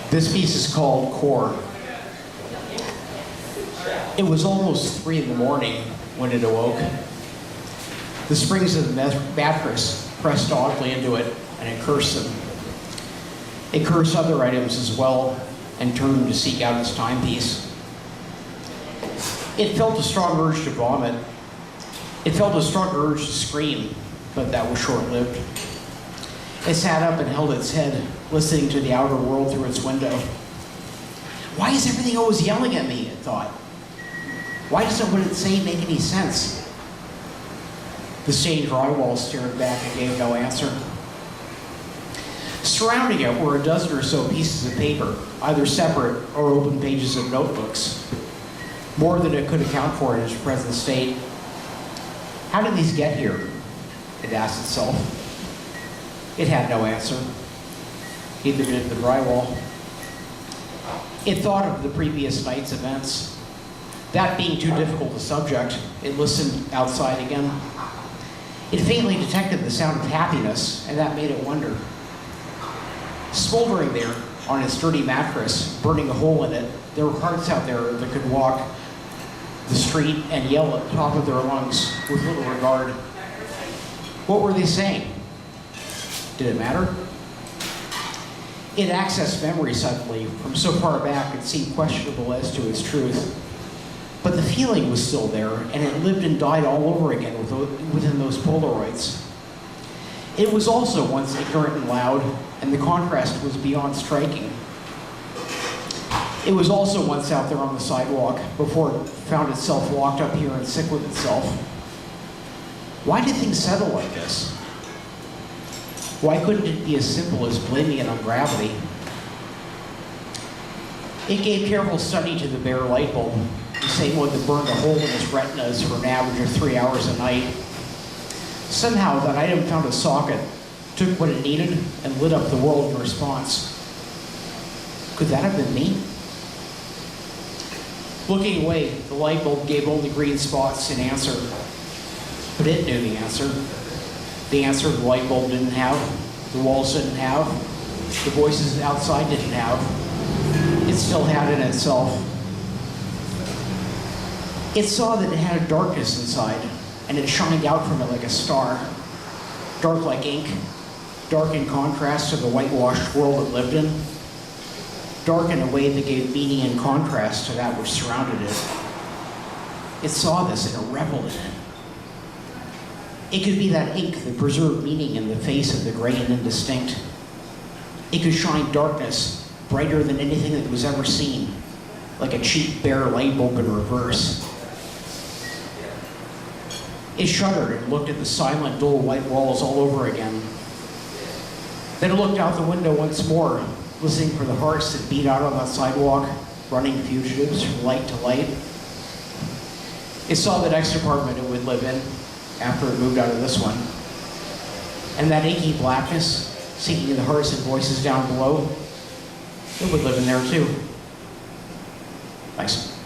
This piece is called Core. It was almost 3 in the morning when it awoke. The springs of the mattress pressed oddly into it, and it cursed them. It cursed other items as well, and turned to seek out its timepiece. It felt a strong urge to vomit. It felt a strong urge to scream, but that was short-lived. It sat up and held its head, listening to the outer world through its window. Why is everything always yelling at me, it thought. Why doesn't what it say make any sense? The stained drywall stared back and gave no answer. Surrounding it were a dozen or so pieces of paper, either separate or open pages of notebooks. More than it could account for in its present state. How did these get here? It asked itself. It had no answer. Neither did the drywall. It thought of the previous night's events. That being too difficult a subject, it listened outside again. It faintly detected the sound of happiness, and that made it wonder. Smoldering there on its dirty mattress, burning a hole in it, there were hearts out there that could walk the street and yell at the top of their lungs with little regard. What were they saying? Did it matter? It accessed memory suddenly from so far back it seemed questionable as to its truth. But the feeling was still there, and it lived and died all over again within those Polaroids. It was also once ignorant and loud, and the contrast was beyond striking. It was also once out there on the sidewalk before it found itself locked up here and sick with itself. Why did things settle like this? Why couldn't it be as simple as blaming it on gravity? It gave careful study to the bare light bulb, the same one that burned a hole in its retinas for an average of 3 hours a night. Somehow that item found a socket, took what it needed, and lit up the world in response. Could that have been me? Looking away, the light bulb gave only green spots in answer. But it knew the answer. The answer the light bulb didn't have, the walls didn't have, the voices outside didn't have. It still had in itself. It saw that it had a darkness inside, and it shined out from it like a star. Dark like ink, dark in contrast to the whitewashed world it lived in. Dark in a way that gave meaning and contrast to that which surrounded it. It saw this and it reveled in it. It could be that ink that preserved meaning in the face of the gray and indistinct. It could shine darkness brighter than anything that was ever seen, like a cheap bare light bulb in reverse. It shuddered and looked at the silent, dull white walls all over again. Then it looked out the window once more, listening for the hearts that beat out on that sidewalk, running fugitives from light to light. It saw the next apartment it would live in after it moved out of this one. And that inky blackness, sinking the hearts and voices down below, it would live in there too. Thanks.